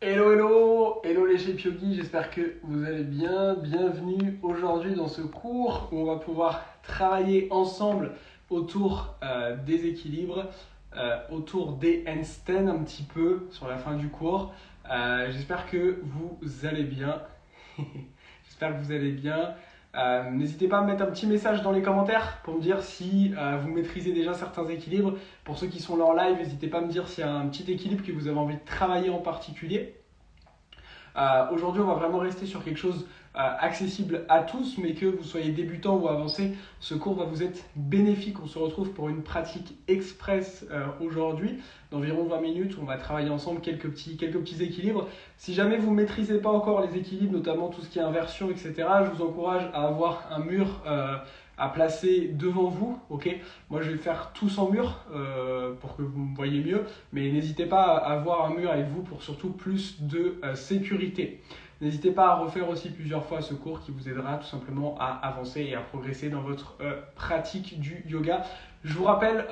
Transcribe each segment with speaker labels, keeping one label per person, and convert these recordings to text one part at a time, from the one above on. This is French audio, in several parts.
Speaker 1: Hello, hello, hello les chefs yogi, j'espère que vous allez bien. Bienvenue aujourd'hui dans ce cours où on va pouvoir travailler ensemble autour des équilibres, autour des handstands un petit peu sur la fin du cours. J'espère que vous allez bien. J'espère que vous allez bien. N'hésitez pas à me mettre un petit message dans les commentaires pour me dire si vous maîtrisez déjà certains équilibres. Pour ceux qui sont là en live, n'hésitez pas à me dire s'il y a un petit équilibre que vous avez envie de travailler en particulier. Aujourd'hui, on va vraiment rester sur quelque chose accessible à tous, mais que vous soyez débutant ou avancé, ce cours va vous être bénéfique. On se retrouve pour une pratique express aujourd'hui, d'environ 20 minutes, où on va travailler ensemble quelques petits équilibres. Si jamais vous ne maîtrisez pas encore les équilibres, notamment tout ce qui est inversion, etc., je vous encourage à avoir un mur à placer devant vous. Ok, moi, je vais faire tout sans mur pour que vous me voyez mieux, mais n'hésitez pas à avoir un mur avec vous pour surtout plus de sécurité. N'hésitez pas à refaire aussi plusieurs fois ce cours qui vous aidera tout simplement à avancer et à progresser dans votre pratique du yoga. Je vous rappelle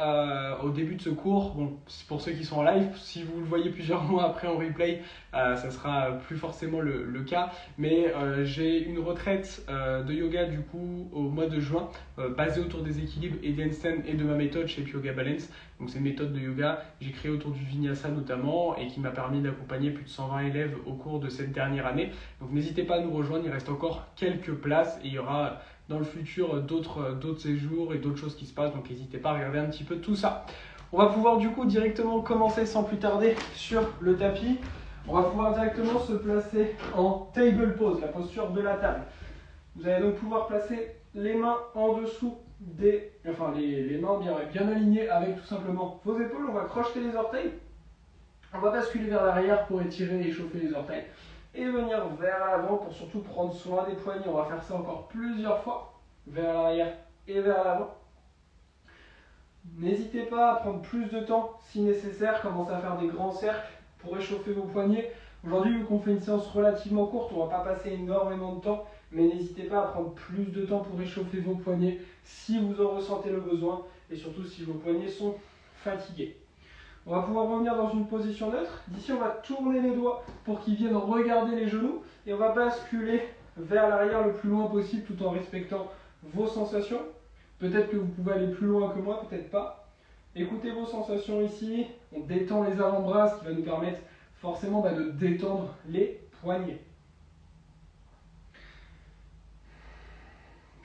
Speaker 1: au début de ce cours, bon, pour ceux qui sont en live, si vous le voyez plusieurs mois après en replay, ça sera plus forcément le cas. Mais j'ai une retraite de yoga du coup au mois de juin, basée autour des équilibres et des handstands et de ma méthode chez Yoga Balance. Donc c'est une méthode de yoga que j'ai créée autour du Vinyasa notamment et qui m'a permis d'accompagner plus de 120 élèves au cours de cette dernière année. Donc n'hésitez pas à nous rejoindre, il reste encore quelques places et il y aura dans le futur d'autres séjours et d'autres choses qui se passent. Donc n'hésitez pas à regarder un petit peu tout ça. On va pouvoir du coup directement commencer sans plus tarder sur le tapis. On va pouvoir directement se placer en table pose, la posture de la table. Vous allez donc pouvoir placer les mains en dessous les mains bien alignées avec tout simplement vos épaules. On va crocheter les orteils. On va basculer vers l'arrière pour étirer et échauffer les orteils. Et venir vers l'avant pour surtout prendre soin des poignets. On va faire ça encore plusieurs fois. Vers l'arrière et vers l'avant. N'hésitez pas à prendre plus de temps si nécessaire. Commencez à faire des grands cercles pour échauffer vos poignets. Aujourd'hui, vu qu'on fait une séance relativement courte, on ne va pas passer énormément de temps. Mais n'hésitez pas à prendre plus de temps pour échauffer vos poignets si vous en ressentez le besoin et surtout si vos poignets sont fatigués. On va pouvoir revenir dans une position neutre. D'ici, on va tourner les doigts pour qu'ils viennent regarder les genoux et on va basculer vers l'arrière le plus loin possible tout en respectant vos sensations. Peut-être que vous pouvez aller plus loin que moi, peut-être pas. Écoutez vos sensations ici. On détend les avant-bras, ce qui va nous permettre forcément de détendre les poignets.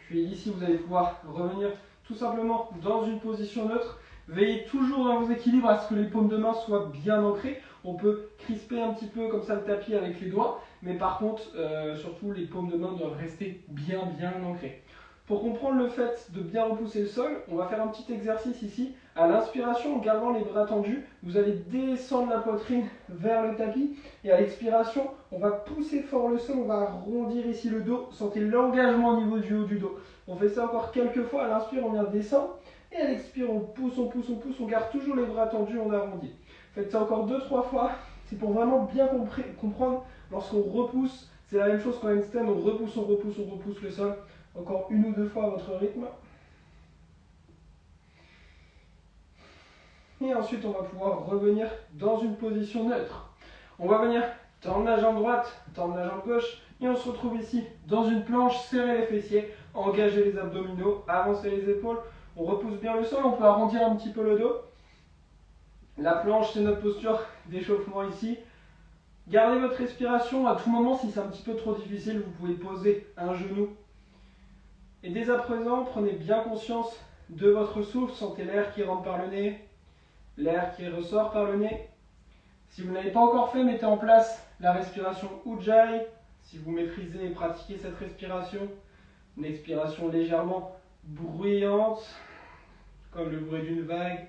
Speaker 1: Puis ici, vous allez pouvoir revenir tout simplement dans une position neutre. Veillez toujours dans vos équilibres à ce que les paumes de main soient bien ancrées. On peut crisper un petit peu comme ça le tapis avec les doigts, mais par contre, surtout les paumes de main doivent rester bien ancrées. Pour comprendre le fait de bien repousser le sol, on va faire un petit exercice ici. À l'inspiration, en gardant les bras tendus, vous allez descendre la poitrine vers le tapis. Et à l'expiration, on va pousser fort le sol, on va arrondir ici le dos. Sentez l'engagement au niveau du haut du dos. On fait ça encore quelques fois. À l'inspire, on vient descendre. Et à l'expire, on pousse. On garde toujours les bras tendus, on arrondit. Faites ça encore 2-3 fois. C'est pour vraiment bien comprendre. Lorsqu'on repousse, c'est la même chose qu'en handstand. On repousse le sol. Encore une ou deux fois à votre rythme. Et ensuite, on va pouvoir revenir dans une position neutre. On va venir tendre la jambe droite, tendre la jambe gauche. Et on se retrouve ici dans une planche, serrer les fessiers, engager les abdominaux, avancer les épaules. On repousse bien le sol, on peut arrondir un petit peu le dos. La planche, c'est notre posture d'échauffement ici. Gardez votre respiration à tout moment. Si c'est un petit peu trop difficile, vous pouvez poser un genou. Et dès à présent, prenez bien conscience de votre souffle. Sentez l'air qui rentre par le nez, l'air qui ressort par le nez. Si vous ne l'avez pas encore fait, mettez en place la respiration Ujjayi. Si vous maîtrisez et pratiquez cette respiration, une expiration légèrement bruyante, comme le bruit d'une vague.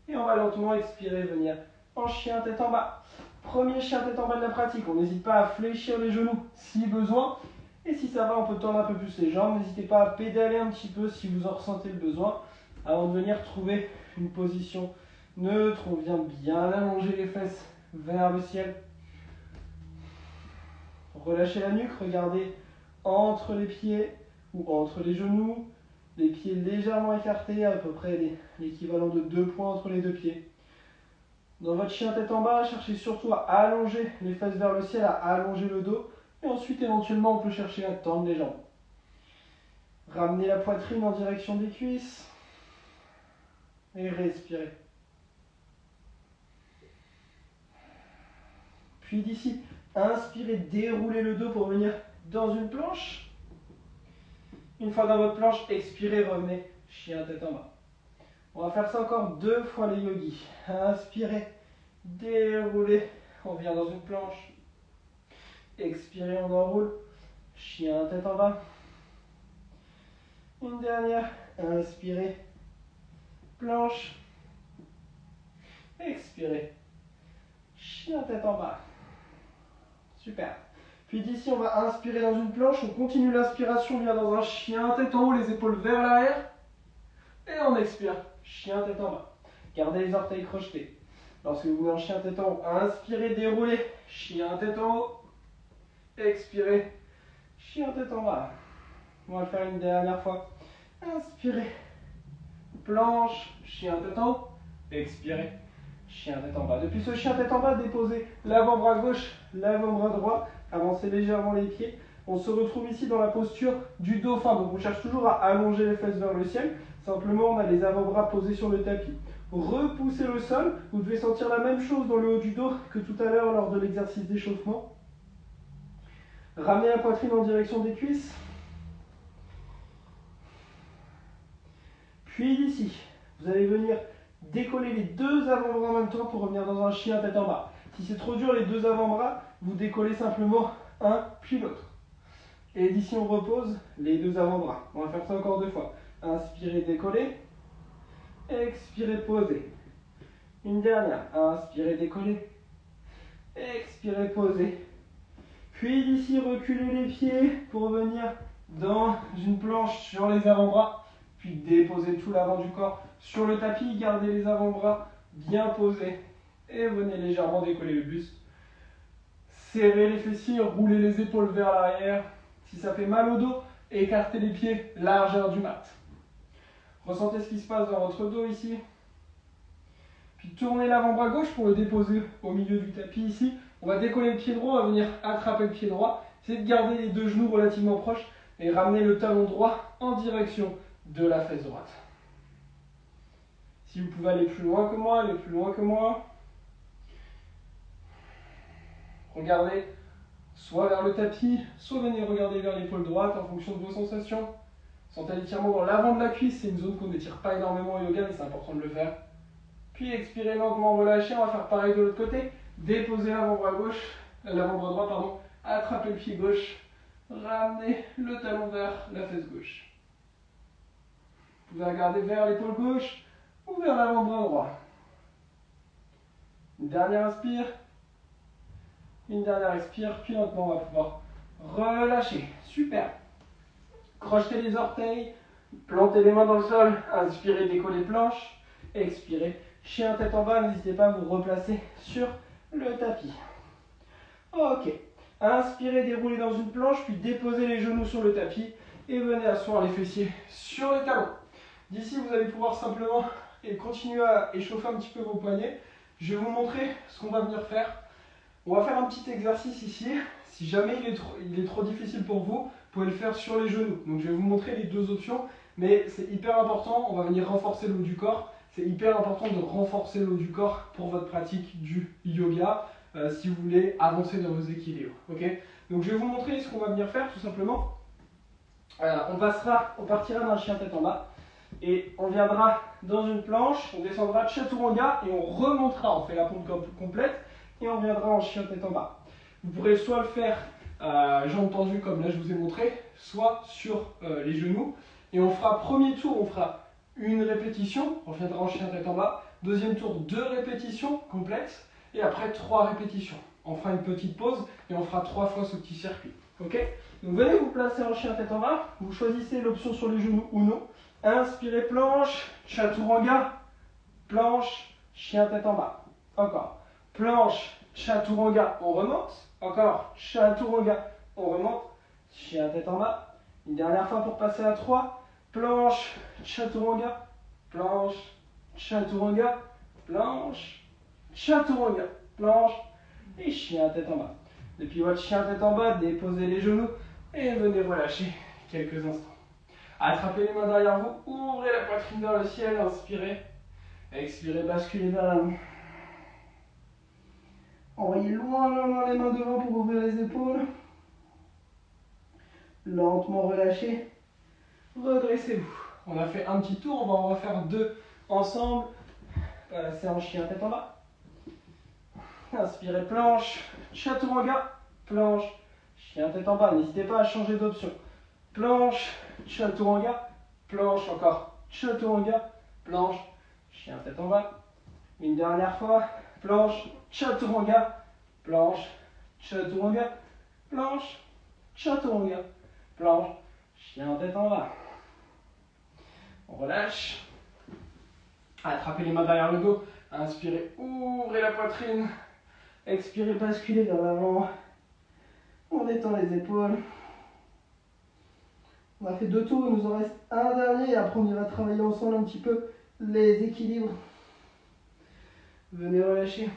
Speaker 1: Et on va lentement expirer, venir en chien tête en bas. Premier chien tête en bas de la pratique. On n'hésite pas à fléchir les genoux si besoin. Et si ça va, on peut tendre un peu plus les jambes. N'hésitez pas à pédaler un petit peu si vous en ressentez le besoin. Avant de venir trouver une position neutre, on vient bien allonger les fesses vers le ciel. Relâchez la nuque, regardez entre les pieds ou entre les genoux. Les pieds légèrement écartés, à peu près l'équivalent de 2 points entre les deux pieds. Dans votre chien tête en bas, cherchez surtout à allonger les fesses vers le ciel, à allonger le dos. Et ensuite, éventuellement, on peut chercher à tendre les jambes. Ramenez la poitrine en direction des cuisses. Et respirez. Puis d'ici, inspirez, déroulez le dos pour venir dans une planche. Une fois dans votre planche, expirez, revenez, chien tête en bas. On va faire ça encore 2 fois les yogis. Inspirez, déroulez, on vient dans une planche. Expirez, on enroule, chien tête en bas. Une dernière, inspirez, planche. Expirez, chien tête en bas. Super. Puis d'ici, on va inspirer dans une planche. On continue l'inspiration, on vient dans un chien tête en haut, les épaules vers l'arrière. Et on expire, chien tête en bas. Gardez les orteils crochetés. Lorsque vous venez en chien tête en haut, inspirez, déroulez, chien tête en haut. Expirez, chien tête en bas. On va le faire une dernière fois. Inspirez, planche, chien tête en haut. Expirez, chien tête en bas. Depuis ce chien tête en bas, déposez l'avant-bras gauche, l'avant-bras droit. Avancez légèrement les pieds. On se retrouve ici dans la posture du dauphin. Donc on cherche toujours à allonger les fesses vers le ciel. Simplement, on a les avant-bras posés sur le tapis. Repoussez le sol. Vous devez sentir la même chose dans le haut du dos que tout à l'heure lors de l'exercice d'échauffement. Ramenez la poitrine en direction des cuisses. Puis d'ici, vous allez venir décoller les 2 avant-bras en même temps pour revenir dans un chien tête en bas. Si c'est trop dur les 2 avant-bras, vous décollez simplement un puis l'autre. Et d'ici on repose les 2 avant-bras. On va faire ça encore 2 fois. Inspirez, décollez. Expirez, posez. Une dernière. Inspirez, décollez. Expirez, posez. Puis d'ici, reculez les pieds pour venir dans une planche sur les avant-bras. Puis déposez tout l'avant du corps sur le tapis. Gardez les avant-bras bien posés. Et venez légèrement décoller le buste. Serrez les fessiers, roulez les épaules vers l'arrière. Si ça fait mal au dos, écartez les pieds, largeur du mat. Ressentez ce qui se passe dans votre dos ici. Puis tournez l'avant-bras gauche pour le déposer au milieu du tapis ici. On va décoller le pied droit, on va venir attraper le pied droit. Essayez de garder les 2 genoux relativement proches et ramener le talon droit en direction de la fesse droite. Si vous pouvez aller plus loin que moi, allez plus loin que moi. Regardez soit vers le tapis, soit venez regarder vers l'épaule droite en fonction de vos sensations. Sentez l'étirement dans l'avant de la cuisse, c'est une zone qu'on n'étire pas énormément au yoga, mais c'est important de le faire. Puis expirez lentement, relâchez, on va faire pareil de l'autre côté. Déposez l'avant-bras gauche, l'avant-bras droit, pardon, attrapez le pied gauche, ramenez le talon vers la fesse gauche. Vous pouvez regarder vers l'épaule gauche ou vers l'avant-bras droit. Une dernière inspire. Une dernière expire, puis lentement on va pouvoir relâcher. Super. Crochetez les orteils, plantez les mains dans le sol, inspirez, décollez planche, expirez, chien tête en bas, n'hésitez pas à vous replacer sur le tapis. Ok. Inspirez, déroulez dans une planche, puis déposez les genoux sur le tapis et venez asseoir les fessiers sur les talons. D'ici, vous allez pouvoir simplement continuer à échauffer un petit peu vos poignets. Je vais vous montrer ce qu'on va venir faire. On va faire un petit exercice ici. Si jamais il est trop difficile pour vous, vous pouvez le faire sur les genoux. Donc je vais vous montrer les 2 options, mais c'est hyper important. On va venir renforcer le haut du corps. C'est hyper important de renforcer le haut du corps pour votre pratique du yoga, si vous voulez avancer dans vos équilibres. Okay, donc je vais vous montrer ce qu'on va venir faire tout simplement. On partira d'un chien tête en bas et on viendra dans une planche, on descendra de chaturanga et on remontera. On fait la pompe complète. Et on viendra en chien tête en bas. Vous pourrez soit le faire jambes tendues comme là je vous ai montré, soit sur les genoux. Et on fera premier tour, on fera une répétition, on reviendra en chien tête en bas. Deuxième tour, 2 répétitions complètes. Et après 3 répétitions. On fera une petite pause et on fera 3 fois ce petit circuit. Ok, donc venez vous placer en chien tête en bas. Vous choisissez l'option sur les genoux ou non. Inspirez, planche, chaturanga, planche, chien tête en bas. Encore. Planche, chaturanga, on remonte. Encore, chaturanga, on remonte. Chien tête en bas. Une dernière fois pour passer à 3. Planche, chaturanga, planche, chaturanga, planche, chaturanga, planche et chien tête en bas. Depuis votre chien tête en bas, déposez les genoux et venez relâcher quelques instants. Attrapez les mains derrière vous, ouvrez la poitrine vers le ciel, inspirez, expirez, basculez vers l'avant. Envoyez loin les mains devant pour ouvrir les épaules. Lentement relâchez, redressez-vous. On a fait un petit tour, on va en refaire deux ensemble. C'est en chien tête en bas. Inspirez, planche, chaturanga, planche, chien tête en bas. N'hésitez pas à changer d'option. Planche, chaturanga, planche encore, chaturanga, planche, chien tête en bas. Une dernière fois, planche, chaturanga, planche, chaturanga, planche, chaturanga, planche, chien tête en bas. On relâche. Attrapez les mains derrière le dos. Inspirez, ouvrez la poitrine. Expirez, basculez vers l'avant. On détend les épaules. On a fait deux tours, il nous en reste un dernier. Et après, on ira travailler ensemble un petit peu les équilibres. Venez relâcher.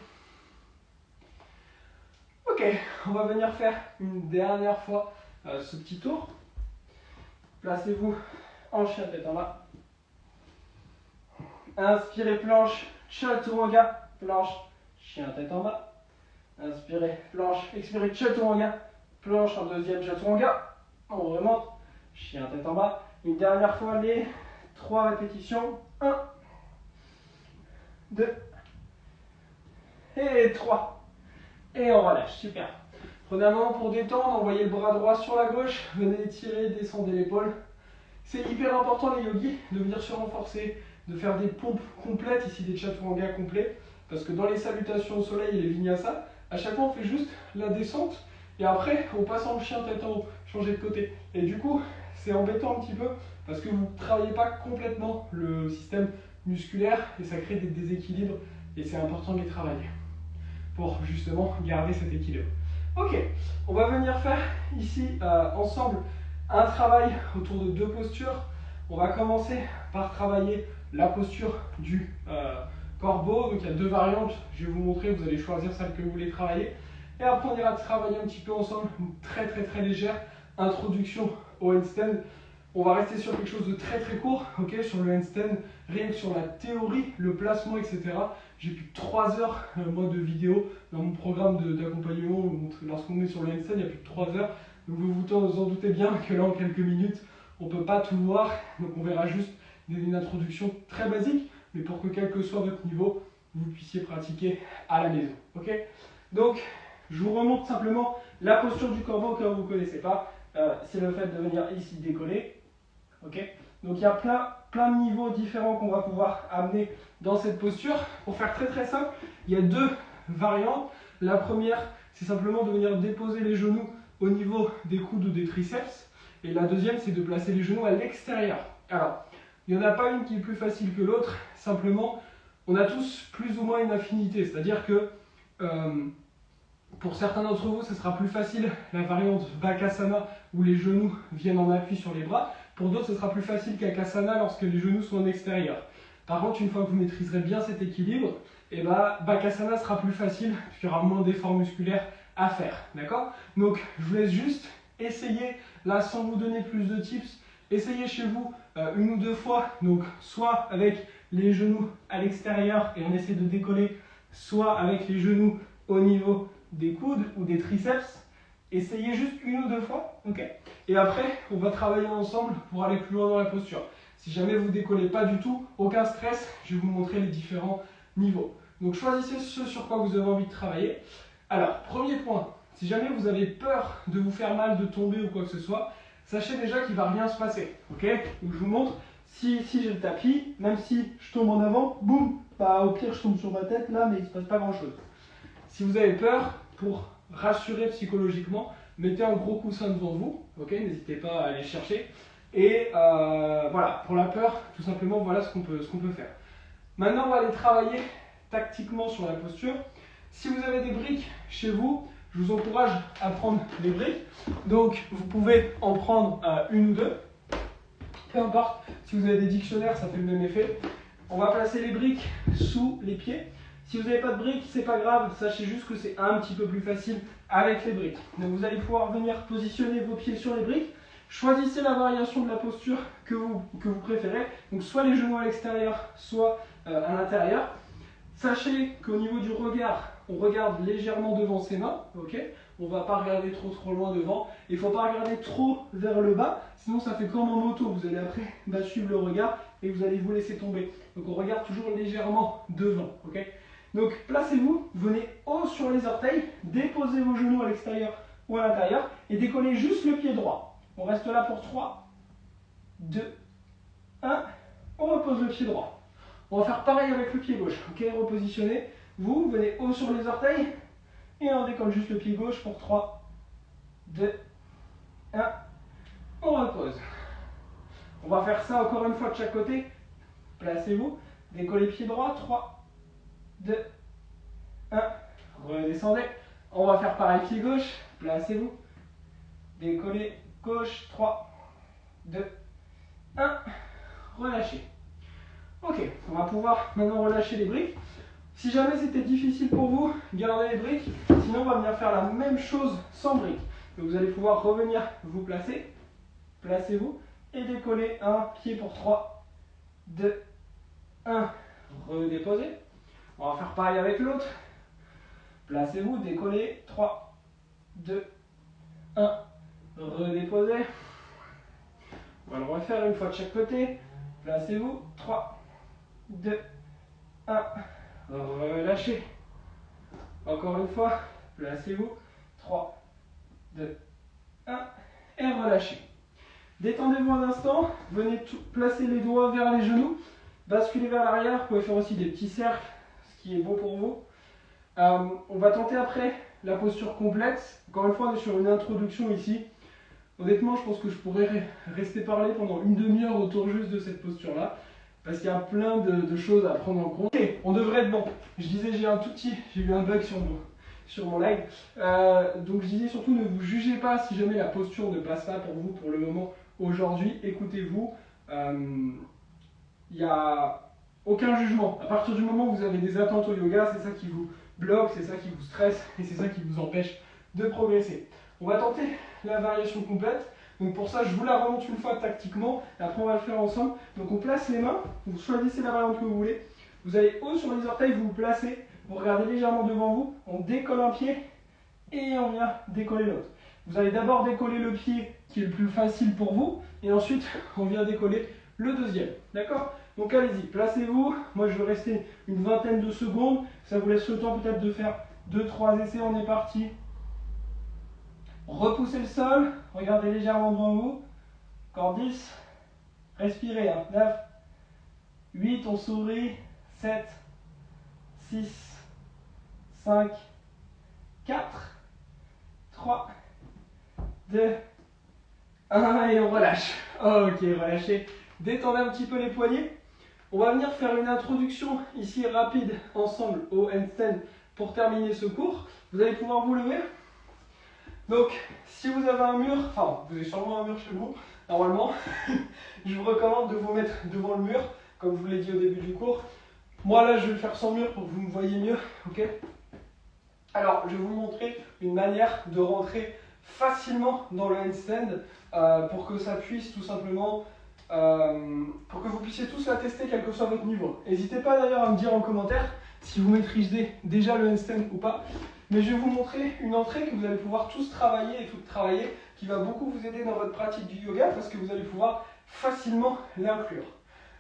Speaker 1: Ok, on va venir faire une dernière fois ce petit tour. Placez-vous en chien tête en bas. Inspirez, planche, chaturanga, planche, chien tête en bas. Inspirez, planche, expirez, chaturanga, planche en deuxième chaturanga. On remonte, chien tête en bas. Une dernière fois, les 3 répétitions. 1, 2 et 3. Et on relâche, super. Prenez un moment pour détendre, envoyez le bras droit sur la gauche, venez étirer, descendez l'épaule. C'est hyper important les yogis de venir se renforcer, de faire des pompes complètes, ici des chaturanga complets, parce que dans les salutations au soleil et les vinyasas, à chaque fois on fait juste la descente, et après on passe en chien tête en haut, changer de côté. Et du coup, c'est embêtant un petit peu, parce que vous ne travaillez pas complètement le système musculaire, et ça crée des déséquilibres, et c'est important de les travailler, pour justement garder cet équilibre. Ok, on va venir faire ici ensemble un travail autour de 2 postures. On va commencer par travailler la posture du corbeau. Donc il y a 2 variantes, je vais vous montrer, vous allez choisir celle que vous voulez travailler. Et après on ira travailler un petit peu ensemble, une très légère introduction au handstand. On va rester sur quelque chose de très court, ok, sur le handstand, rien que sur la théorie, le placement, etc. J'ai plus de 3 heures moi, de vidéo dans mon programme d'accompagnement. Lorsqu'on est sur le handstand, il y a plus de 3 heures. Donc vous vous en doutez bien que là, en quelques minutes, on ne peut pas tout voir. Donc on verra juste une introduction très basique, mais pour que quel que soit votre niveau, vous puissiez pratiquer à la maison. Ok, donc je vous remonte simplement la posture du corbeau que vous ne connaissez pas. C'est le fait de venir ici décoller. Okay, donc il y a plein de niveaux différents qu'on va pouvoir amener dans cette posture. Pour faire très simple, il y a 2 variantes. La première, c'est simplement de venir déposer les genoux au niveau des coudes ou des triceps. Et la deuxième, c'est de placer les genoux à l'extérieur. Alors, il n'y en a pas une qui est plus facile que l'autre. Simplement, on a tous plus ou moins une affinité. C'est-à-dire que pour certains d'entre vous, ce sera plus facile la variante Bakasana où les genoux viennent en appui sur les bras. Pour d'autres, ce sera plus facile qu'Akasana lorsque les genoux sont en extérieur. Par contre, une fois que vous maîtriserez bien cet équilibre, et Bakasana sera plus facile, puisqu'il y aura moins d'efforts musculaires à faire. D'accord? Donc, je vous laisse juste essayer, là, sans vous donner plus de tips, essayez chez vous 1 ou 2 fois, donc soit avec les genoux à l'extérieur et on essaie de décoller, soit avec les genoux au niveau des coudes ou des triceps. Essayez juste 1 ou 2 fois, ok? Et après, on va travailler ensemble pour aller plus loin dans la posture. Si jamais vous ne décollez pas du tout, aucun stress, je vais vous montrer les différents niveaux. Donc choisissez ce sur quoi vous avez envie de travailler. Alors, premier point, si jamais vous avez peur de vous faire mal, de tomber ou quoi que ce soit, sachez déjà qu'il ne va rien se passer, ok? Donc je vous montre, si j'ai le tapis, même si je tombe en avant, boum, au pire je tombe sur ma tête là, mais il ne se passe pas grand chose. Si vous avez peur, pour rassurer psychologiquement, mettez un gros coussin devant vous, ok, n'hésitez pas à aller chercher. Et voilà, pour la peur, tout simplement, voilà ce qu'on peut faire. Maintenant, on va aller travailler tactiquement sur la posture. Si vous avez des briques chez vous, je vous encourage à prendre des briques. Donc, vous pouvez en prendre 1 ou 2. Peu importe, si vous avez des dictionnaires, ça fait le même effet. On va placer les briques sous les pieds. Si vous n'avez pas de briques, c'est pas grave, sachez juste que c'est un petit peu plus facile avec les briques. Donc vous allez pouvoir venir positionner vos pieds sur les briques. Choisissez la variation de la posture que vous préférez. Donc soit les genoux à l'extérieur, soit à l'intérieur. Sachez qu'au niveau du regard, on regarde légèrement devant ses mains, ok? On ne va pas regarder trop loin devant. Il ne faut pas regarder trop vers le bas, sinon ça fait comme en moto. Vous allez après suivre le regard et vous allez vous laisser tomber. Donc on regarde toujours légèrement devant, ok? Donc placez-vous, venez haut sur les orteils, déposez vos genoux à l'extérieur ou à l'intérieur et décollez juste le pied droit. On reste là pour 3, 2, 1, on repose le pied droit. On va faire pareil avec le pied gauche, ok? Repositionnez, vous venez haut sur les orteils et on décolle juste le pied gauche pour 3, 2, 1, on repose. On va faire ça encore une fois de chaque côté. Placez-vous, décollez pied droit, 3, 2, 1, redescendez. On va faire pareil pied gauche, placez-vous, décollez gauche, 3, 2, 1, relâchez. Ok, on va pouvoir maintenant relâcher les briques. Si jamais c'était difficile pour vous, gardez les briques, sinon on va venir faire la même chose sans briques. Donc vous allez pouvoir revenir vous placer, placez-vous et décoller un pied pour 3, 2, 1, redéposez. On va faire pareil avec l'autre. Placez-vous, décollez, 3, 2, 1, redéposez. On va le refaire une fois de chaque côté. Placez-vous, 3, 2, 1, relâchez. Encore une fois, placez-vous, 3, 2, 1, et relâchez. Détendez-vous un instant, venez placer les doigts vers les genoux, basculez vers l'arrière, vous pouvez faire aussi des petits cercles, ce qui est bon pour vous. On va tenter après la posture complète. Encore une fois, on est sur une introduction ici. Honnêtement, je pense que je pourrais rester parler pendant une demi-heure autour juste de cette posture-là, parce qu'il y a plein de choses à prendre en compte. Ok, on devrait être bon. Je disais, j'ai eu un bug sur mon leg. Donc je disais surtout, ne vous jugez pas si jamais la posture ne passe pas pour vous pour le moment aujourd'hui. Écoutez-vous, il n'y a aucun jugement. À partir du moment où vous avez des attentes au yoga, c'est ça qui vous bloque, c'est ça qui vous stresse et c'est ça qui vous empêche de progresser. On va tenter la variation complète. Donc pour ça, je vous la remonte une fois tactiquement, et après on va le faire ensemble. Donc on place les mains, vous choisissez la variante que vous voulez. Vous allez haut sur les orteils, vous vous placez, vous regardez légèrement devant vous, on décolle un pied et on vient décoller l'autre. Vous allez d'abord décoller le pied qui est le plus facile pour vous, et ensuite on vient décoller le deuxième. D'accord? Donc allez-y, placez-vous. Moi je vais rester une vingtaine de secondes, ça vous laisse le temps peut-être de faire 2-3 essais, on est parti. Repoussez le sol, regardez légèrement devant vous. Encore 10. Respirez. 9, 8, on sourit. 7, 6, 5, 4, 3, 2, 1 et on relâche. Ok, relâchez. Détendez un petit peu les poignets. On va venir faire une introduction ici rapide ensemble au handstand pour terminer ce cours. Vous allez pouvoir vous lever. Donc, si vous avez un mur, enfin, vous avez sûrement un mur chez vous, normalement, je vous recommande de vous mettre devant le mur, comme je vous l'ai dit au début du cours. Moi, là, je vais le faire sans mur pour que vous me voyez mieux, ok? Alors, je vais vous montrer une manière de rentrer facilement dans le handstand pour que ça puisse tout simplement, pour que vous puissiez tous la tester, quel que soit votre niveau. N'hésitez pas d'ailleurs à me dire en commentaire si vous maîtrisez déjà le handstand ou pas. Mais je vais vous montrer une entrée que vous allez pouvoir tous travailler et toutes travailler, qui va beaucoup vous aider dans votre pratique du yoga parce que vous allez pouvoir facilement l'inclure.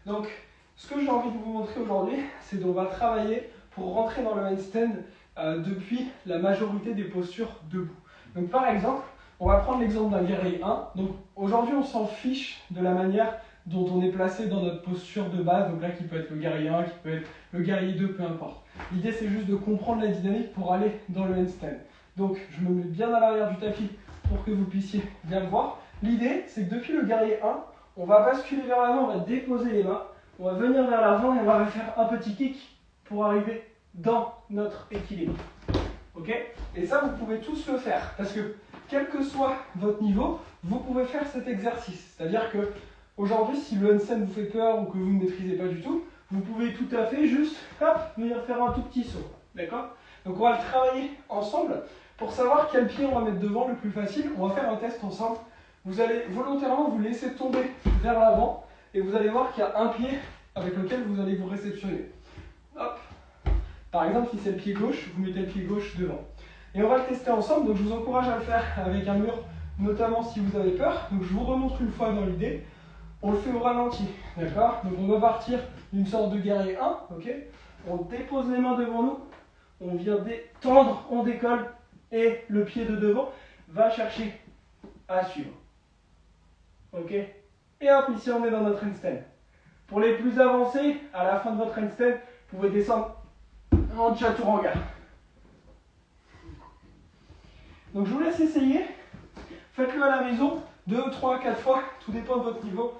Speaker 1: Donc, ce que j'ai envie de vous montrer aujourd'hui, c'est qu'on va travailler pour rentrer dans le handstand depuis la majorité des postures debout. Donc, par exemple, on va prendre l'exemple d'un guerrier 1. Donc, aujourd'hui, on s'en fiche de la manière dont on est placé dans notre posture de base, donc là qui peut être le guerrier 1, qui peut être le guerrier 2, peu importe. L'idée c'est juste de comprendre la dynamique pour aller dans le handstand. Donc je me mets bien à l'arrière du tapis pour que vous puissiez bien le voir. L'idée c'est que depuis le guerrier 1, on va basculer vers l'avant, on va déposer les mains, on va venir vers l'avant et on va faire un petit kick pour arriver dans notre équilibre. Ok? Et ça vous pouvez tous le faire parce que quel que soit votre niveau, vous pouvez faire cet exercice. C'est-à-dire que aujourd'hui, si le handstand vous fait peur ou que vous ne maîtrisez pas du tout, vous pouvez tout à fait juste hop, venir faire un tout petit saut. D'accord? Donc on va le travailler ensemble. Pour savoir quel pied on va mettre devant le plus facile, on va faire un test ensemble. Vous allez volontairement vous laisser tomber vers l'avant et vous allez voir qu'il y a un pied avec lequel vous allez vous réceptionner. Hop. Par exemple, si c'est le pied gauche, vous mettez le pied gauche devant. Et on va le tester ensemble, donc je vous encourage à le faire avec un mur, notamment si vous avez peur. Donc je vous remontre une fois dans l'idée. On le fait au ralenti, d'accord? Donc on va partir d'une sorte de guerrier 1, ok? On dépose les mains devant nous, on vient détendre, on décolle, et le pied de devant va chercher à suivre. Ok? Et hop, ici on est dans notre handstand. Pour les plus avancés, à la fin de votre handstand, vous pouvez descendre en chaturanga. Donc je vous laisse essayer. Faites-le à la maison, 2, 3, 4 fois, tout dépend de votre niveau.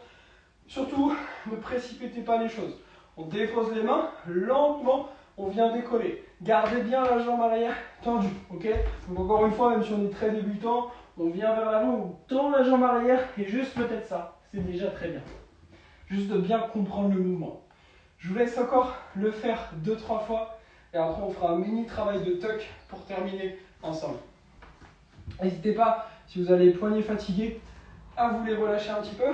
Speaker 1: Surtout, ne précipitez pas les choses. On dépose les mains, lentement, on vient décoller. Gardez bien la jambe arrière tendue, ok? Donc encore une fois, même si on est très débutant, on vient vers l'avant, on tend la jambe arrière et juste peut-être ça, c'est déjà très bien. Juste de bien comprendre le mouvement. Je vous laisse encore le faire 2-3 fois et après on fera un mini travail de tuck pour terminer ensemble. N'hésitez pas, si vous avez les poignets fatigués, à vous les relâcher un petit peu.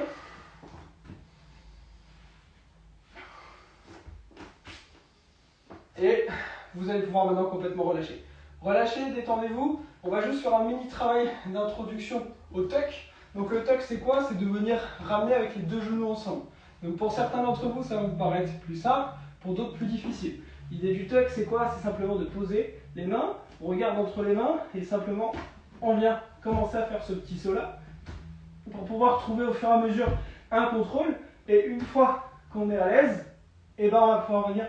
Speaker 1: Et vous allez pouvoir maintenant complètement relâcher. Relâchez, détendez-vous. On va juste faire un mini travail d'introduction au tuck. Donc le tuck c'est quoi? C'est de venir ramener avec les deux genoux ensemble. Donc pour certains d'entre vous ça va vous paraître plus simple, pour d'autres plus difficile. L'idée du tuck c'est quoi? C'est simplement de poser les mains, on regarde entre les mains et simplement on vient commencer à faire ce petit saut là pour pouvoir trouver au fur et à mesure un contrôle. Et une fois qu'on est à l'aise, et ben on va pouvoir venir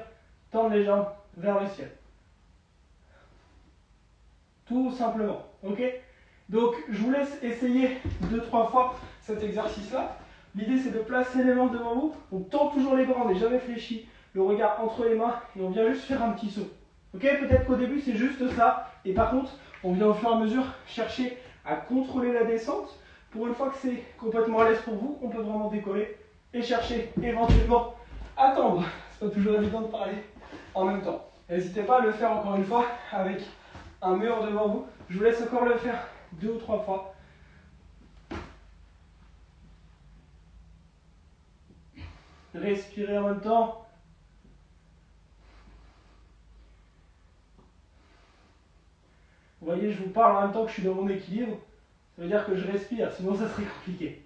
Speaker 1: tendre les jambes vers le ciel. Tout simplement, ok? Donc je vous laisse essayer 2-3 fois cet exercice-là. L'idée c'est de placer les mains devant vous. On tend toujours les bras, on n'est jamais fléchi. Le regard entre les mains et on vient juste faire un petit saut. Ok? Peut-être qu'au début c'est juste ça. Et par contre, on vient au fur et à mesure chercher à contrôler la descente. Pour une fois que c'est complètement à l'aise pour vous, on peut vraiment décoller et chercher éventuellement à tendre. C'est pas toujours évident de parler en même temps. N'hésitez pas à le faire encore une fois avec un mur devant vous. Je vous laisse encore le faire 2 ou 3 fois. Respirez en même temps. Vous voyez, je vous parle en même temps que je suis dans mon équilibre. Ça veut dire que je respire, sinon ça serait compliqué.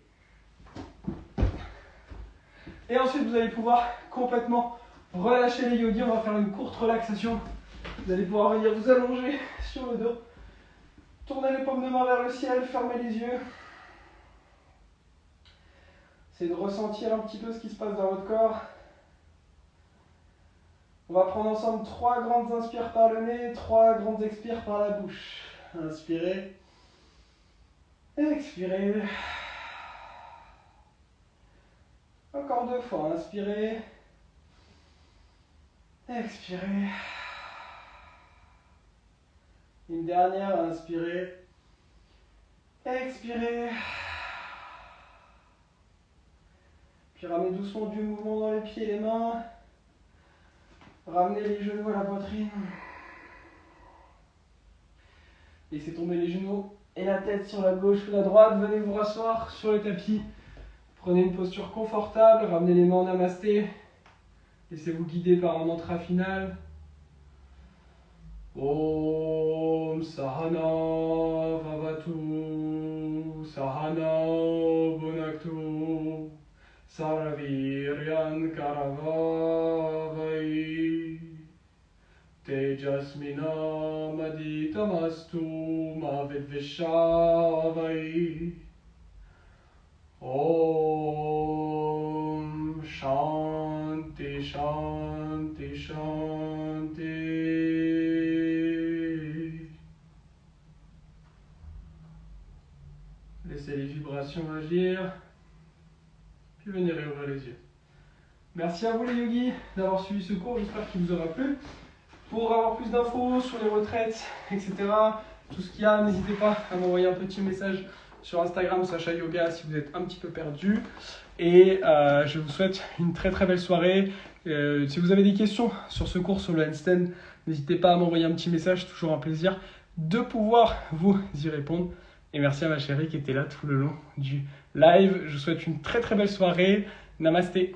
Speaker 1: Et ensuite, vous allez pouvoir complètement relâcher les yogis. On va faire une courte relaxation. Vous allez pouvoir venir vous allonger sur le dos. Tournez les paumes de main vers le ciel, fermez les yeux. C'est de ressentir un petit peu ce qui se passe dans votre corps. On va prendre ensemble 3 grandes inspires par le nez, 3 grandes expires par la bouche. Inspirez. Expirez. Encore 2 fois. Inspirez. Expirez. Une dernière. Inspirez. Expirez. Puis ramenez doucement du mouvement dans les pieds et les mains. Ramenez les genoux à la poitrine. Laissez tomber les genoux et la tête sur la gauche ou la droite. Venez vous rasseoir sur le tapis. Prenez une posture confortable. Ramenez les mains en namasté. Laissez-vous guider par un mantra final. Om Sahana Vavatu Sahana Bhunaktu Sarviryan Karavavai Tejasmina Maditamastu Mavidvishavai Om Shanti Shanti Shanti. Laissez les vibrations agir, puis venez réouvrir les yeux. Merci à vous les yogis d'avoir suivi ce cours, j'espère qu'il vous aura plu. Pour avoir plus d'infos sur les retraites, etc., tout ce qu'il y a, n'hésitez pas à m'envoyer un petit message sur Instagram, Sacha Yoga, si vous êtes un petit peu perdu. Et je vous souhaite une très très belle soirée. Si vous avez des questions sur ce cours sur le handstand, n'hésitez pas à m'envoyer un petit message, c'est toujours un plaisir de pouvoir vous y répondre. Et merci à ma chérie qui était là tout le long du live. Je vous souhaite une très très belle soirée. Namasté.